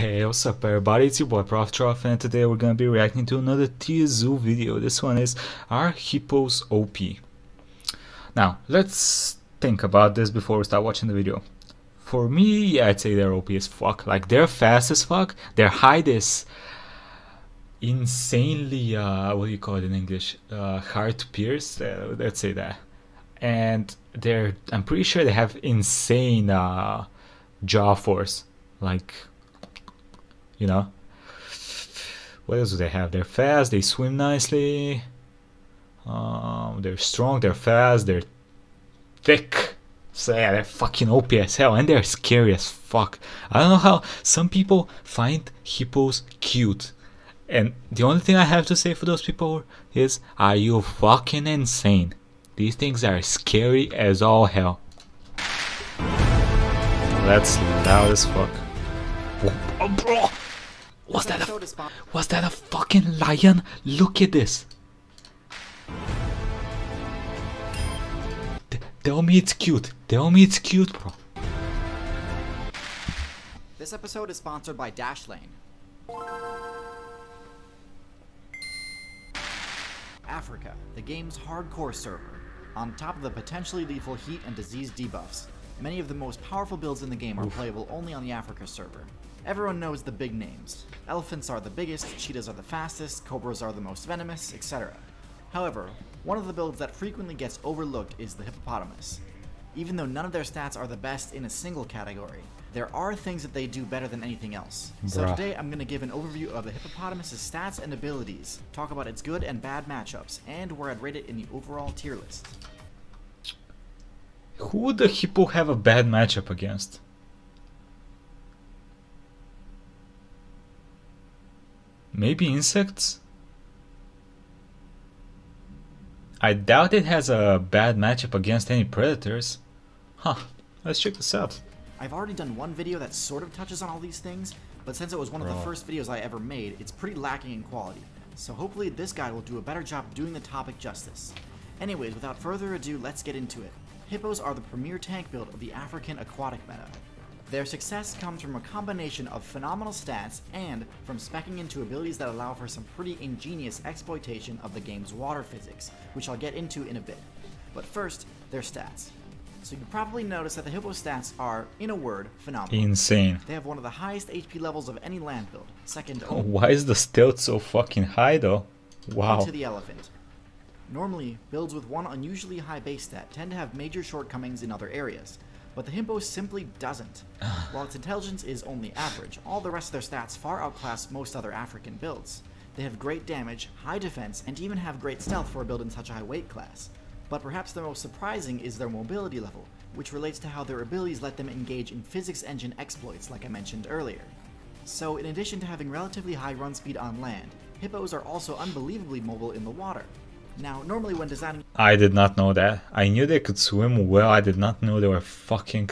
Hey, what's up everybody, it's your boy Prof and today we're gonna be reacting to another TierZoo video. This one is Are Hippos OP? Now, let's think about this before we start watching the video. For me, yeah, I'd say they're OP as fuck. Like, they're fast as fuck, their height is insanely, what do you call it in English? Hard to pierce, let's say that. And I'm pretty sure they have insane jaw force. Like, you know, what else do they have? They're fast, they swim nicely, they're strong, they're fast, they're thick. So yeah, they're fucking OP as hell, and they're scary as fuck. I don't know how some people find hippos cute, and the only thing I have to say for those people is, are you fucking insane? These things are scary as all hell. That's loud as fuck. Oh, bro! Was that a fucking lion? Look at this! Tell me it's cute. Tell me it's cute, bro. This episode is sponsored by Dashlane. Africa, the game's hardcore server. On top of the potentially lethal heat and disease debuffs, many of the most powerful builds in the game are playable only on the Africa server. Everyone knows the big names. Elephants are the biggest, cheetahs are the fastest, cobras are the most venomous, etc. However, one of the builds that frequently gets overlooked is the hippopotamus. Even though none of their stats are the best in a single category, there are things that they do better than anything else. So today I'm going to give an overview of the hippopotamus's stats and abilities, talk about its good and bad matchups, and where I'd rate it in the overall tier list. Who would the hippo have a bad matchup against? Maybe insects? I doubt it has a bad matchup against any predators. Huh, let's check this out. I've already done one video that sort of touches on all these things, but since it was one of the first videos I ever made, it's pretty lacking in quality. So hopefully this guide will do a better job doing the topic justice. Anyways, without further ado, let's get into it. Hippos are the premier tank build of the African aquatic meta. Their success comes from a combination of phenomenal stats and from speccing into abilities that allow for some pretty ingenious exploitation of the game's water physics, which I'll get into in a bit. But first, their stats. So you probably noticed that the Hippo stats are, in a word, phenomenal. Insane. They have one of the highest HP levels of any land build, second only. Why is the stealth so fucking high though? Wow. To the elephant. Normally, builds with one unusually high base stat tend to have major shortcomings in other areas, but the Hippo simply doesn't. While its intelligence is only average, all the rest of their stats far outclass most other African builds. They have great damage, high defense, and even have great stealth for a build in such a high weight class. But perhaps the most surprising is their mobility level, which relates to how their abilities let them engage in physics engine exploits like I mentioned earlier. So in addition to having relatively high run speed on land, Hippos are also unbelievably mobile in the water. Now, normally when designing... I did not know that. I knew they could swim well, I did not know they were fucking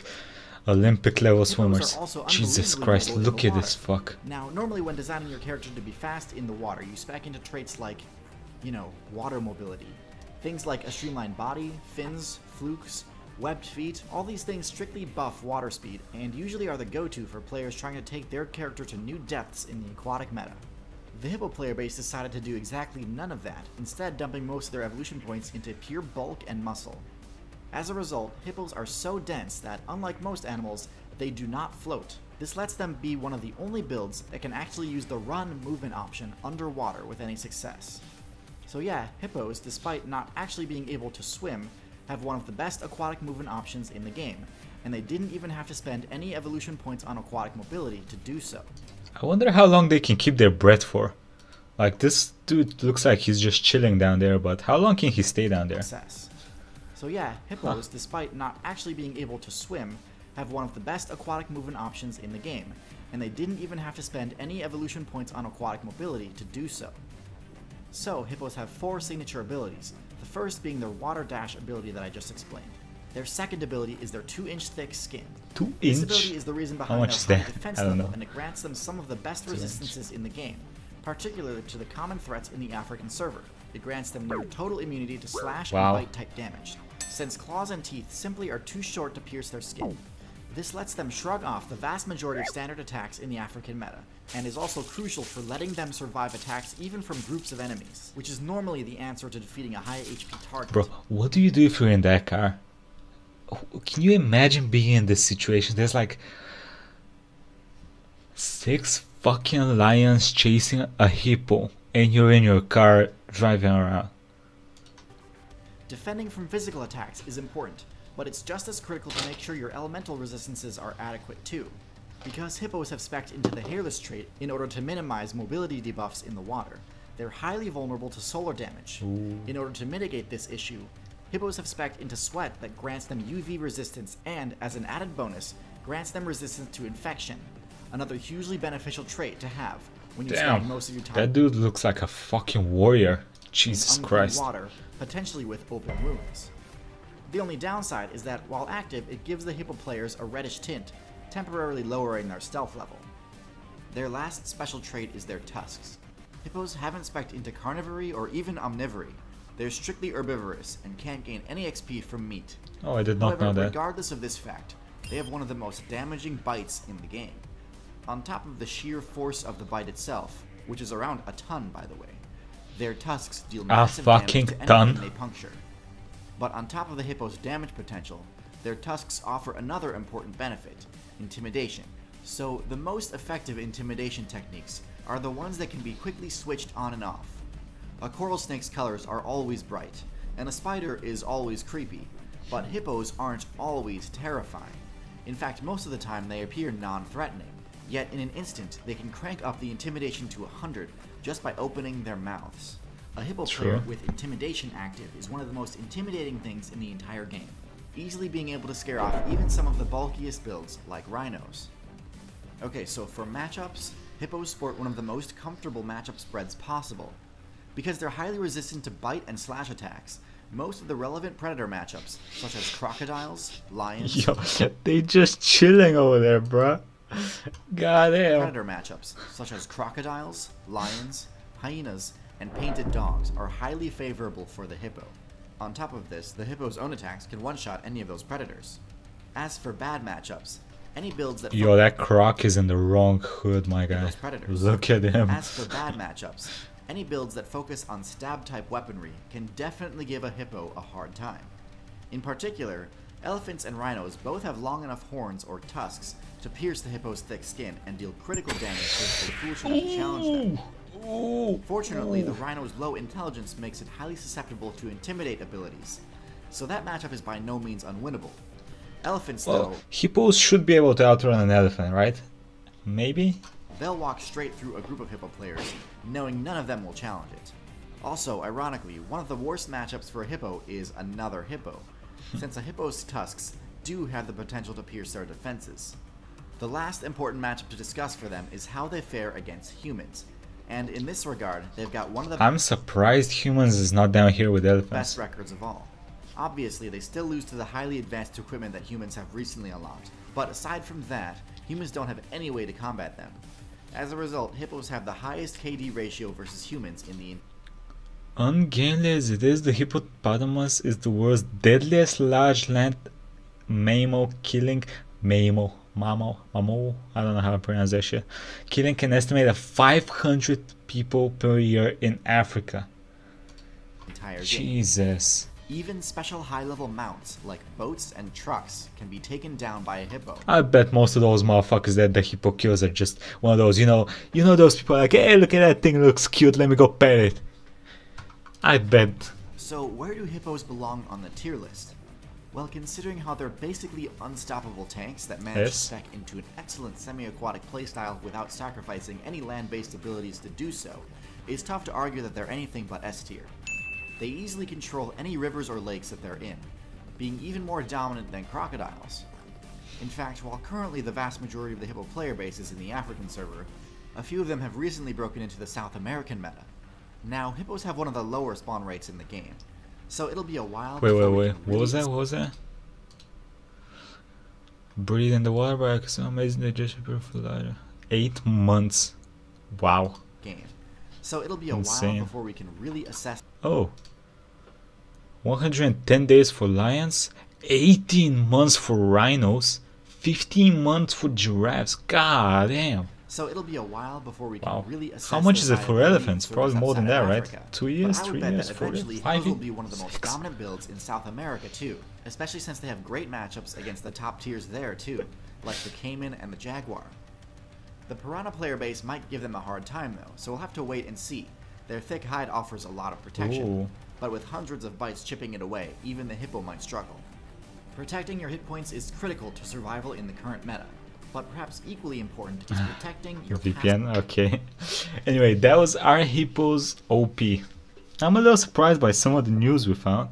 Olympic level swimmers. Jesus Christ, look at this fuck. Now, normally when designing your character to be fast in the water, you spec into traits like, you know, water mobility. Things like a streamlined body, fins, flukes, webbed feet, all these things strictly buff water speed, and usually are the go-to for players trying to take their character to new depths in the aquatic meta. The Hippo player base decided to do exactly none of that, instead dumping most of their evolution points into pure bulk and muscle. As a result, Hippos are so dense that, unlike most animals, they do not float. This lets them be one of the only builds that can actually use the run movement option underwater with any success. So yeah, Hippos, despite not actually being able to swim, have one of the best aquatic movement options in the game, and they didn't even have to spend any evolution points on aquatic mobility to do so. I wonder how long they can keep their breath for. Like, this dude looks like he's just chilling down there, but how long can he stay down there? So yeah, Hippos, despite not actually being able to swim, have one of the best aquatic movement options in the game, and they didn't even have to spend any evolution points on aquatic mobility to do so. So, Hippos have 4 signature abilities, the first being their water dash ability that I just explained. Their second ability is their 2-inch thick skin. 2 inch? This ability is the reason behind their high defense level, and it grants them some of the best resistances in the game, particularly to the common threats in the African server. It grants them near total immunity to slash and bite type damage, since claws and teeth simply are too short to pierce their skin. This lets them shrug off the vast majority of standard attacks in the African meta, and is also crucial for letting them survive attacks even from groups of enemies, which is normally the answer to defeating a high HP target. Bro, what do you do if you're in that car? Can you imagine being in this situation? There's like 6 fucking lions chasing a hippo, and you're in your car driving around. Defending from physical attacks is important, but it's just as critical to make sure your elemental resistances are adequate too, because hippos have spec'd into the hairless trait in order to minimize mobility debuffs in the water. They're highly vulnerable to solar damage. Ooh. In order to mitigate this issue, hippos have spec'd into sweat that grants them UV resistance and, as an added bonus, grants them resistance to infection, another hugely beneficial trait to have when you spend most of your time that dude looks like a fucking warrior. Jesus in unclean Christ. water, potentially with open wounds. The only downside is that, while active, it gives the hippo players a reddish tint, temporarily lowering their stealth level. Their last special trait is their tusks. Hippos haven't spec'd into carnivory or even omnivory. They're strictly herbivorous and can't gain any XP from meat. Oh, I did not However, know that. regardless of this fact, they have one of the most damaging bites in the game. On top of the sheer force of the bite itself, which is around a ton by the way, their tusks deal massive fucking damage to ton. anything they puncture. But on top of the hippo's damage potential, their tusks offer another important benefit, intimidation. So the most effective intimidation techniques are the ones that can be quickly switched on and off. A coral snake's colors are always bright, and a spider is always creepy, but hippos aren't always terrifying. In fact, most of the time they appear non-threatening, yet in an instant they can crank up the intimidation to 100 just by opening their mouths. A hippo player with intimidation active is one of the most intimidating things in the entire game, easily being able to scare off even some of the bulkiest builds like rhinos. Okay, so for matchups, hippos sport one of the most comfortable matchup spreads possible. Because they're highly resistant to bite and slash attacks, most of the relevant predator matchups, such as crocodiles, lions, Yo, they just chilling over there, bruh. Goddamn. predator matchups, such as crocodiles, lions, hyenas, and painted dogs are highly favorable for the hippo. On top of this, the hippo's own attacks can one-shot any of those predators. As for bad matchups, any builds that Yo, that croc is in the wrong hood, my guy. those predators. Look at him. As for bad matchups, any builds that focus on stab-type weaponry can definitely give a hippo a hard time. In particular, elephants and rhinos both have long enough horns or tusks to pierce the hippo's thick skin and deal critical damage if they foolish enough to challenge them. Fortunately, the rhino's low intelligence makes it highly susceptible to intimidate abilities, so that matchup is by no means unwinnable. Elephants, though, Hippos should be able to outrun an elephant, right? Maybe? they'll walk straight through a group of hippo players, knowing none of them will challenge it. Also, ironically, one of the worst matchups for a hippo is another hippo, since a hippo's tusks do have the potential to pierce their defenses. The last important matchup to discuss for them is how they fare against humans, and in this regard, they've got one of the I'm surprised humans is not down here with elephants. best records of all. Obviously, they still lose to the highly advanced equipment that humans have recently unlocked, but aside from that, humans don't have any way to combat them. As a result, hippos have the highest KD ratio versus humans in the Ungainly as it is, the hippopotamus is the world's deadliest large land mammal, killing mammal, I don't know how to pronounce that shit. Killing an estimated 500 people per year in Africa. entire game. Jesus. Even special high-level mounts, like boats and trucks, can be taken down by a hippo. I bet most of those motherfuckers that the hippo kills are just one of those, you know those people like, hey, look at that thing, looks cute, let me go pet it. I bet. So where do hippos belong on the tier list? Well, considering how they're basically unstoppable tanks that manage to spec into an excellent semi-aquatic playstyle without sacrificing any land-based abilities to do so, it's tough to argue that they're anything but S tier. They easily control any rivers or lakes that they're in, being even more dominant than crocodiles. In fact, while currently the vast majority of the hippo player base is in the African server, a few of them have recently broken into the South American meta. Now, hippos have one of the lower spawn rates in the game, so it'll be a while before we can What was that? Breathe in the water by so amazing they just appear for lighter. 8 months. Wow. Game. So it'll be a Insane. while before we can really assess. Oh. 110 days for lions, 18 months for rhinos, 15 months for giraffes. God damn. So it'll be a while before we can Wow. really assess How much their is it for viability elephants? in Probably service more than outside that, of right? Africa. 2 years, But I 3 would bet years, that 4 years, eventually 5 Hippos will years? be one of the most 6. dominant builds in South America too, especially since they have great matchups against the top tiers there too, like the caiman and the jaguar. The piranha player base might give them a hard time though, so we'll have to wait and see. Their thick hide offers a lot of protection, Ooh. but with hundreds of bites chipping it away, even the hippo might struggle. Protecting your hit points is critical to survival in the current meta, but perhaps equally important is protecting your VPN, okay. Anyway, that was our Hippos OP. I'm a little surprised by some of the news we found.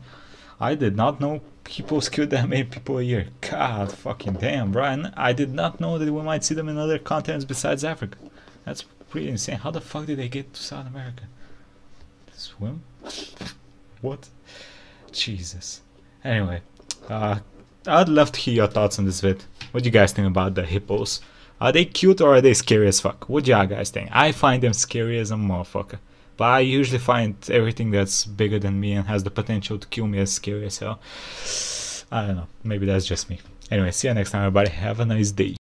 I did not know Hippos killed that many people a year. God fucking damn, bro. And I did not know that we might see them in other continents besides Africa. That's pretty insane. How the fuck did they get to South America? Swim? What? Jesus. Anyway, I'd love to hear your thoughts on this vid. What do you guys think about the hippos? Are they cute or are they scary as fuck? What do y'all guys think? I find them scary as a motherfucker. But I usually find everything that's bigger than me and has the potential to kill me as scary as hell. I don't know. Maybe that's just me. Anyway, see you next time, everybody. Have a nice day.